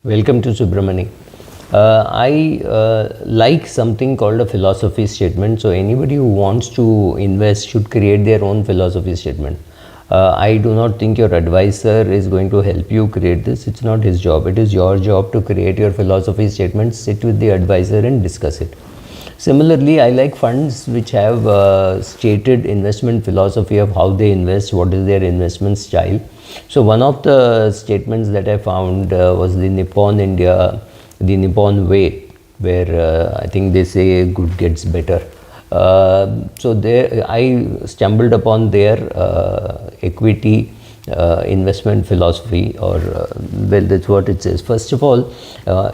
Welcome to Subramani. I like something called a philosophy statement. So anybody who wants to invest should create their own philosophy statement. I do not think your advisor is going to help you create this. It's not his job. It is your job to create your philosophy statement, sit with the advisor and discuss it. Similarly, I like funds which have stated investment philosophy of how they invest, what is their investment style. So one of the statements that I found was the Nippon India, the Nippon way, where I think they say good gets better. So there, I stumbled upon their equity investment philosophy, or well, that's what it says. First of all,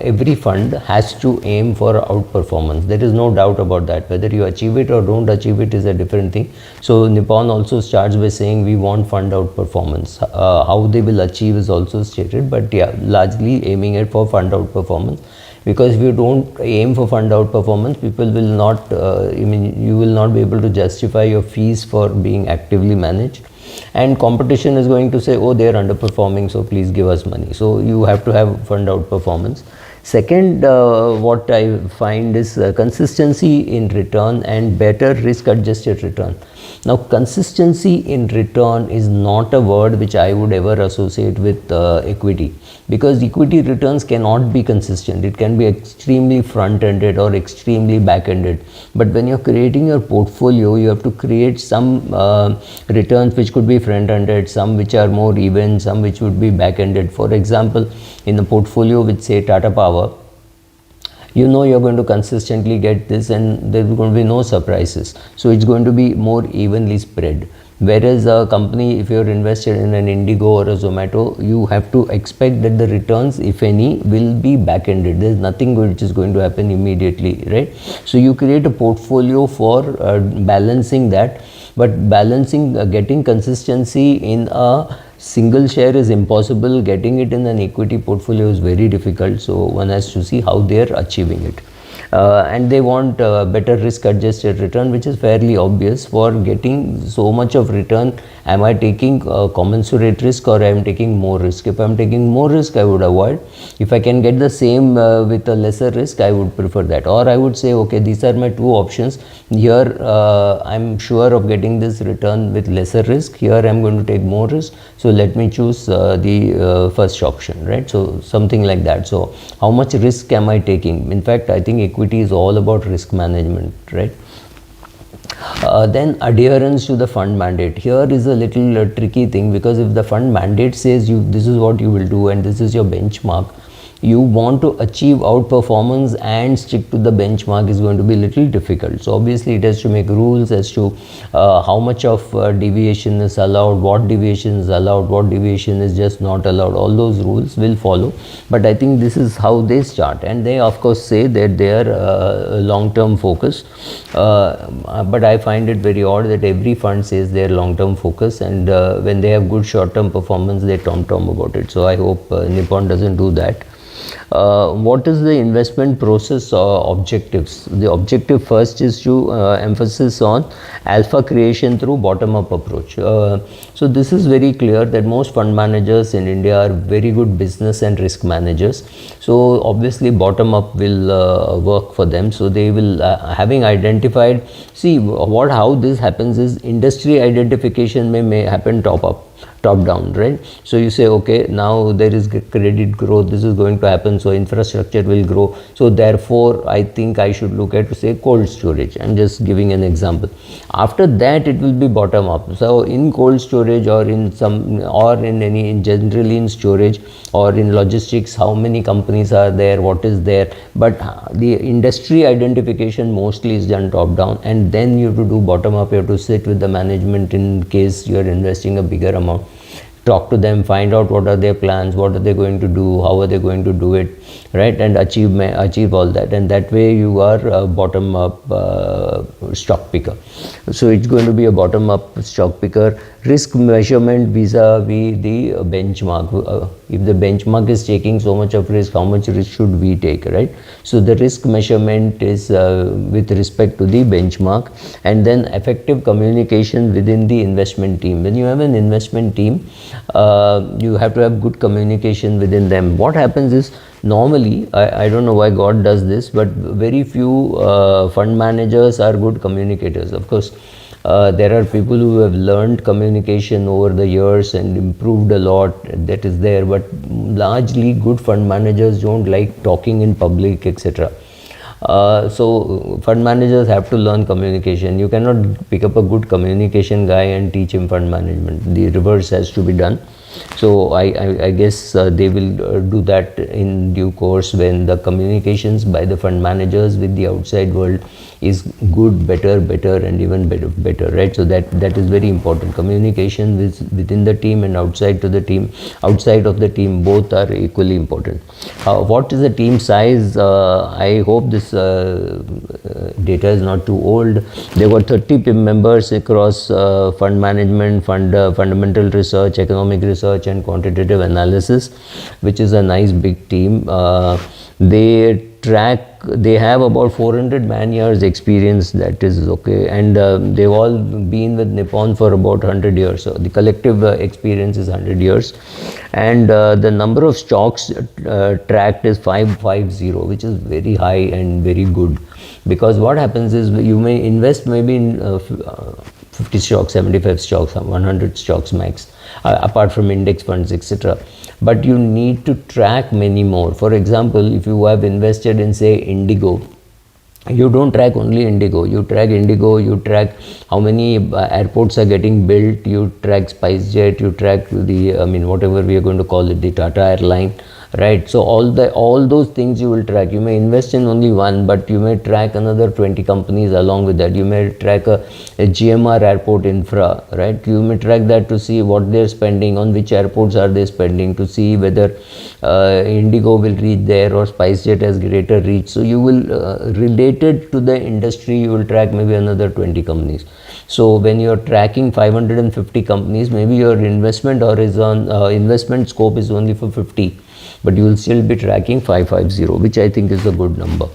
every fund has to aim for outperformance. There is no doubt about that. Whether you achieve it or don't achieve it is a different thing. So Nippon also starts by saying we want fund outperformance. How they will achieve is also stated, but yeah, largely aiming it for fund outperformance. Because if you don't aim for fund outperformance, people will not, you will not be able to justify your fees for being actively managed. And competition is going to say, oh, they are underperforming, so please give us money. So you have to have fund outperformance. Second, what I find is consistency in return and better risk adjusted return. Now, consistency in return is not a word which I would ever associate with equity, because equity returns cannot be consistent. It can be extremely front-ended or extremely back-ended. But when you're creating your portfolio, you have to create some returns which could be front-ended, some which are more even, some which would be back-ended. For example, in a portfolio with, say, Tata Power, you know you're going to consistently get this and there's going to be no surprises. So it's going to be more evenly spread. Whereas a company, if you're invested in an Indigo or a Zomato, you have to expect that the returns, if any, will be back-ended. There's nothing which is going to happen immediately, right? So you create a portfolio for balancing that, but balancing, getting consistency in a single share is impossible. Getting it in an equity portfolio is very difficult. So one has to see how they are achieving it. And they want better risk adjusted return, which is fairly obvious. For getting so much of return, am I taking commensurate risk or I am taking more risk? If I am taking more risk, I would avoid. If I can get the same with a lesser risk, I would prefer that. Or I would say, okay, these are my two options. Here I'm sure of getting this return with lesser risk. Here I'm going to take more risk. So let me choose the first option, right? So something like that. So how much risk am I taking? In fact, I think equity is all about risk management, right? Then adherence to the fund mandate. Here is a little tricky thing, because if the fund mandate says you this is what you will do and this is your benchmark, you want to achieve outperformance and stick to the benchmark is going to be a little difficult. So obviously it has to make rules as to how much of deviation is allowed, what deviation is allowed, what deviation is just not allowed. All those rules will follow. But I think this is how they start, and they of course say that they are long-term focused. But I find it very odd that every fund says they are long-term focused, and when they have good short-term performance, they tom-tom about it. So I hope Nippon doesn't do that. What is the investment process objectives? The objective first is to emphasis on alpha creation through bottom-up approach. So this is very clear that most fund managers in India are very good business and risk managers. So obviously bottom-up will work for them. So they will, having identified, see how this happens is industry identification may happen top down, right? So you say, okay, now there is credit growth, this is going to happen, so infrastructure will grow, so therefore I think I should look at, say, cold storage. I'm just giving an example. After that it will be bottom up. So in cold storage or in generally in storage or in logistics, how many companies are there, what is there, but the industry identification mostly is done top down, and then you have to do bottom up. You have to sit with the management in case you are investing a bigger amount, talk to them, find out what are their plans, what are they going to do, how are they going to do it, right, and achieve all that. And that way you are a bottom up stock picker. So it's going to be a bottom up stock picker. Risk measurement vis-a-vis the benchmark. If the benchmark is taking so much of risk, how much risk should we take, right? So the risk measurement is with respect to the benchmark. And then effective communication within the investment team. When you have an investment team, you have to have good communication within them. What happens is, normally, I don't know why God does this, but very few fund managers are good communicators. Of course, there are people who have learned communication over the years and improved a lot, that is there, but largely good fund managers don't like talking in public, etc. So fund managers have to learn communication. You cannot pick up a good communication guy and teach him fund management. The reverse has to be done. So I guess they will do that in due course, when the communications by the fund managers with the outside world is good, better, and even better, right? So that is very important. Communication within the team and outside of the team, both are equally important. What is the team size? I hope this data is not too old. There were 30 members across fund management, fundamental research, economic research, and quantitative analysis, which is a nice big team. They have about 400 man years experience, that is okay, and they've all been with Nippon for about 100 years. So the collective experience is 100 years, and the number of stocks tracked is 550, which is very high and very good, because what happens is you may invest maybe in 50 stocks, 75 stocks, 100 stocks max, apart from index funds, etc. But you need to track many more. For example, if you have invested in, say, Indigo, you don't track only Indigo. You track how many airports are getting built, you track SpiceJet, you track the, whatever we are going to call it, the Tata airline, right? So all those things you will track. You may invest in only one, but you may track another 20 companies along with that. You may track a GMR airport infra, right? You may track that to see what they're spending, on which airports are they spending, to see whether Indigo will reach there or SpiceJet has greater reach. So you will, related to the industry, you will track maybe another 20 companies. So when you're tracking 550 companies, maybe your investment horizon, investment scope is only for 50. But you will still be tracking 550, which I think is a good number.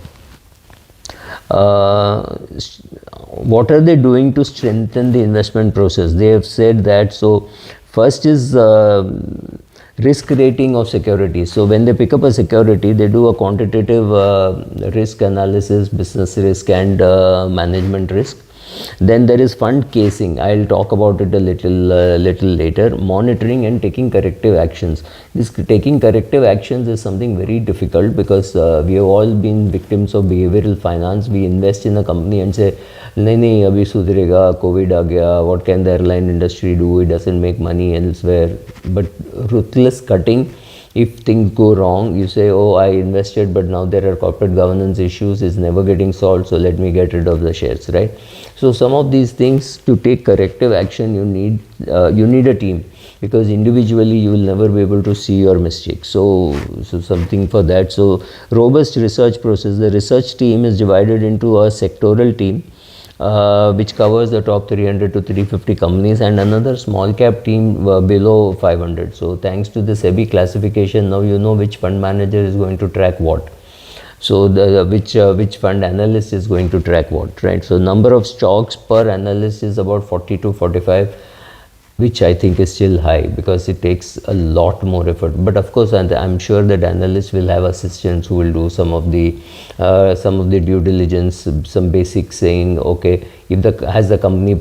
What are they doing to strengthen the investment process? They have said that, so first is risk rating of securities. So when they pick up a security, they do a quantitative risk analysis, business risk and management risk. Then there is fund casing. I'll talk about it a little later. Monitoring and taking corrective actions. This taking corrective actions is something very difficult, because we have all been victims of behavioral finance. We invest in a company and say, nahi, abhi sudhrega, COVID aa gaya, what can the airline industry do? It doesn't make money elsewhere. But ruthless cutting. If things go wrong, you say, oh, I invested, but now there are corporate governance issues, is never getting solved, so let me get rid of the shares, right? So some of these things, to take corrective action, you need a team, because individually you will never be able to see your mistakes. So something for that. So robust research process. The research team is divided into a sectoral team, which covers the top 300 to 350 companies, and another small cap team below 500. So thanks to the SEBI classification, now you know which fund manager is going to track what. So which fund analyst is going to track what, right? So number of stocks per analyst is about 40 to 45, which I think is still high, because it takes a lot more effort. But of course, I'm sure that analysts will have assistants who will do some of the due diligence, some basics, saying, okay, if has the company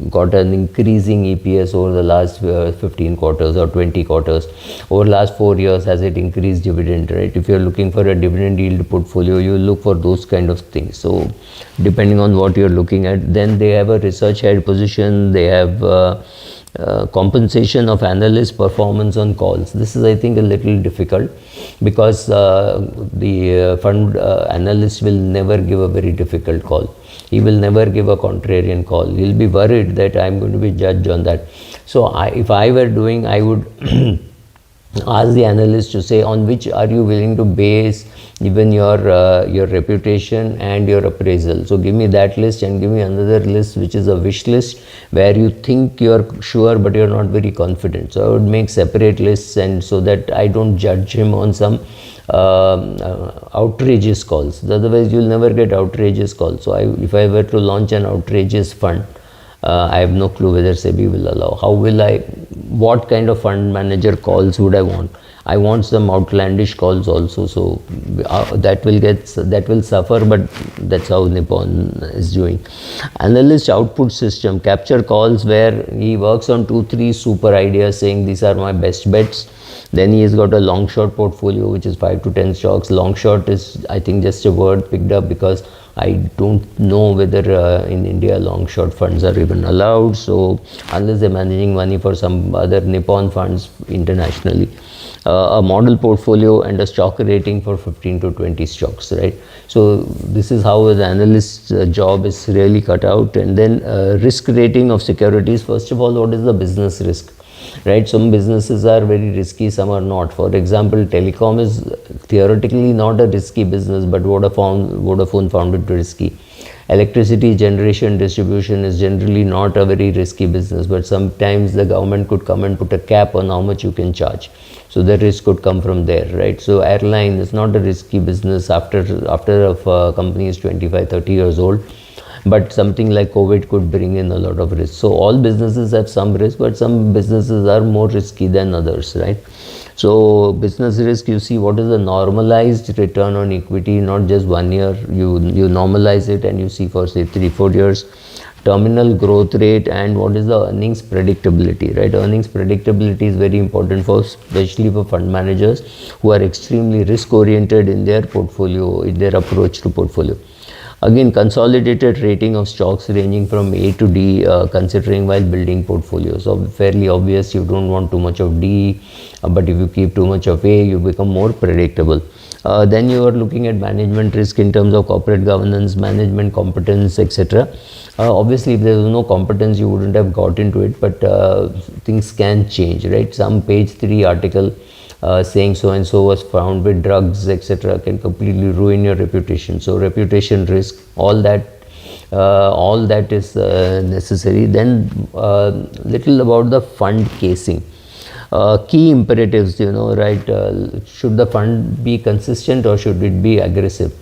got an increasing EPS over the last 15 quarters or 20 quarters, over last 4 years, has it increased dividend, right? If you're looking for a dividend yield portfolio, you look for those kind of things. So depending on what you're looking at, then they have a research head position, they have compensation of analyst performance on calls. This is, I think, a little difficult, because the fund analyst will never give a very difficult call. He will never give a contrarian call. He'll be worried that I'm going to be judged on that. So if I were doing, I would ask the analyst to say, on which are you willing to base even your reputation and your appraisal. So give me that list, and give me another list which is a wish list, where you think you're sure but you're not very confident. So I would make separate lists, and so that I don't judge him on some outrageous calls. Otherwise you'll never get outrageous calls. So if I were to launch an outrageous fund, I have no clue whether SEBI will allow. What kind of fund manager calls would I want? I want some outlandish calls also, so that will suffer, but that's how Nippon is doing. Analyst output system capture calls where he works on 2-3 super ideas, saying these are my best bets. Then he has got a long short portfolio, which is 5 to 10 stocks. Long short is, I think, just a word picked up because I don't know whether in India long short funds are even allowed. So unless they're managing money for some other Nippon funds internationally, a model portfolio and a stock rating for 15 to 20 stocks, right? So this is how the analyst's job is really cut out. And then risk rating of securities. First of all, what is the business risk? Right, some businesses are very risky, some are not. For example, telecom is theoretically not a risky business, but Vodafone found it risky. Electricity generation distribution is generally not a very risky business, but sometimes the government could come and put a cap on how much you can charge. So the risk could come from there, right? So airline is not a risky business after a company is 25-30 years old. But something like COVID could bring in a lot of risk. So all businesses have some risk, but some businesses are more risky than others, right? So business risk, you see what is the normalized return on equity, not just 1 year. You normalize it and you see for say 3-4 years. Terminal growth rate and what is the earnings predictability, right? Earnings predictability is very important for, especially for fund managers who are extremely risk oriented in their portfolio, in their approach to portfolio. Again, consolidated rating of stocks ranging from A to D, considering while building portfolios. So fairly obvious, you don't want too much of D, but if you keep too much of A, you become more predictable. Then you are looking at management risk in terms of corporate governance, management competence, etc. Obviously, if there was no competence, you wouldn't have got into it, but things can change, right? Some page 3 article saying so and so was found with drugs, etc., can completely ruin your reputation. So reputation risk, all that is necessary. Then little about the fund casing. Key imperatives, right? Should the fund be consistent or should it be aggressive?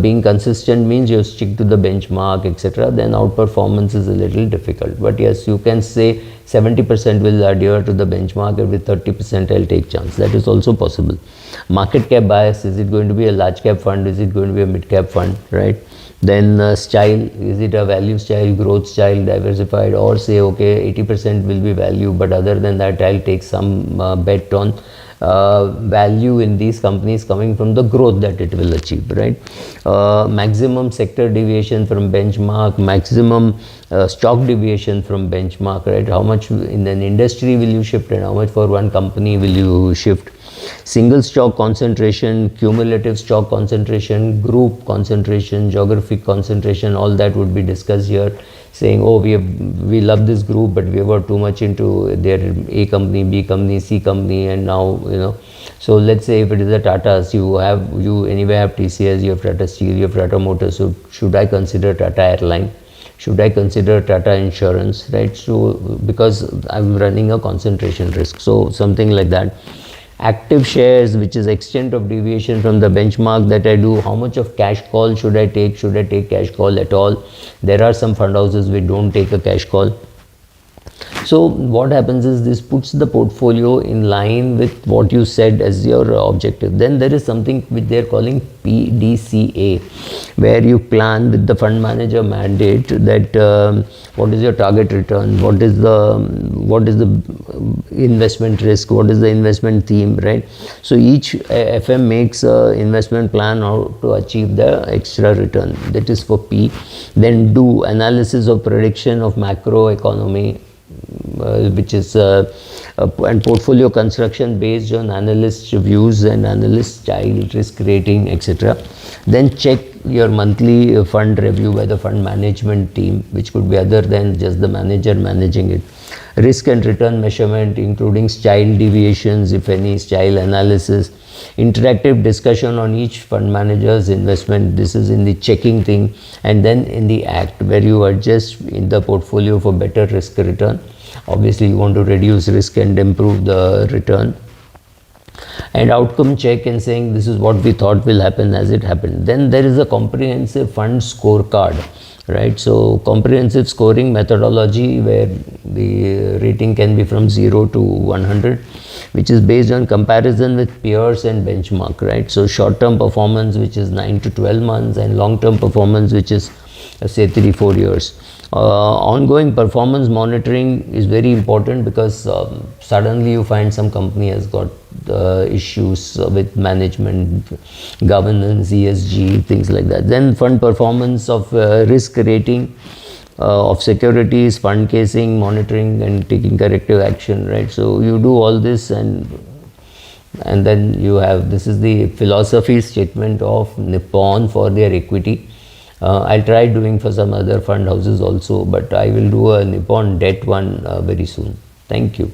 Being consistent means you stick to the benchmark, etc. Then outperformance is a little difficult. But yes, you can say 70% will adhere to the benchmark and with 30% I'll take chance. That is also possible. Market cap bias, is it going to be a large cap fund? Is it going to be a mid cap fund, right? Then style, is it a value style, growth style, diversified, or say, okay, 80% will be value, but other than that, I'll take some bet on value in these companies coming from the growth that it will achieve, right? Maximum sector deviation from benchmark, maximum stock deviation from benchmark, right? How much in an industry will you shift and how much for one company will you shift? Single stock concentration, cumulative stock concentration, group concentration, geographic concentration, all that would be discussed here, saying, oh, we love this group, but we have got too much into their A company, B company, C company, and now, so let's say if it is a Tata's, you anyway have TCS, you have Tata Steel, you have Tata Motors, so should I consider Tata Airline? Should I consider Tata Insurance, right? So, because I'm running a concentration risk, so something like that. Active shares, which is extent of deviation from the benchmark that I do. How much of cash call should I take? Should I take cash call at all? There are some fund houses which don't take a cash call. So what happens is this puts the portfolio in line with what you said as your objective. Then there is something which they are calling PDCA, where you plan with the fund manager mandate that what is your target return, what is the investment risk, what is the investment theme, right? So each FM makes an investment plan how to achieve the extra return. That is for P. Then do analysis of prediction of macro economy, which is and portfolio construction based on analyst views and analyst style, risk rating, etc. Then check your monthly fund review by the fund management team, which could be other than just the manager managing it. Risk and return measurement, including style deviations, if any, style analysis. Interactive discussion on each fund manager's investment. This is in the checking thing. And then in the act, where you adjust in the portfolio for better risk return. Obviously, you want to reduce risk and improve the return. And outcome check and saying this is what we thought will happen as it happened. Then there is a comprehensive fund scorecard, right? So comprehensive scoring methodology where the rating can be from 0 to 100, which is based on comparison with peers and benchmark, right? So short term performance, which is 9 to 12 months, and long term performance, which is say 3-4 years. Ongoing performance monitoring is very important because suddenly you find some company has got issues with management, governance, ESG, things like that. Then fund performance of risk rating of securities, fund casing, monitoring and taking corrective action, right? So you do all this, and then you have, this is the philosophy statement of Nippon for their equity. I'll try doing for some other fund houses also, but I will do a Nippon debt one very soon. Thank you.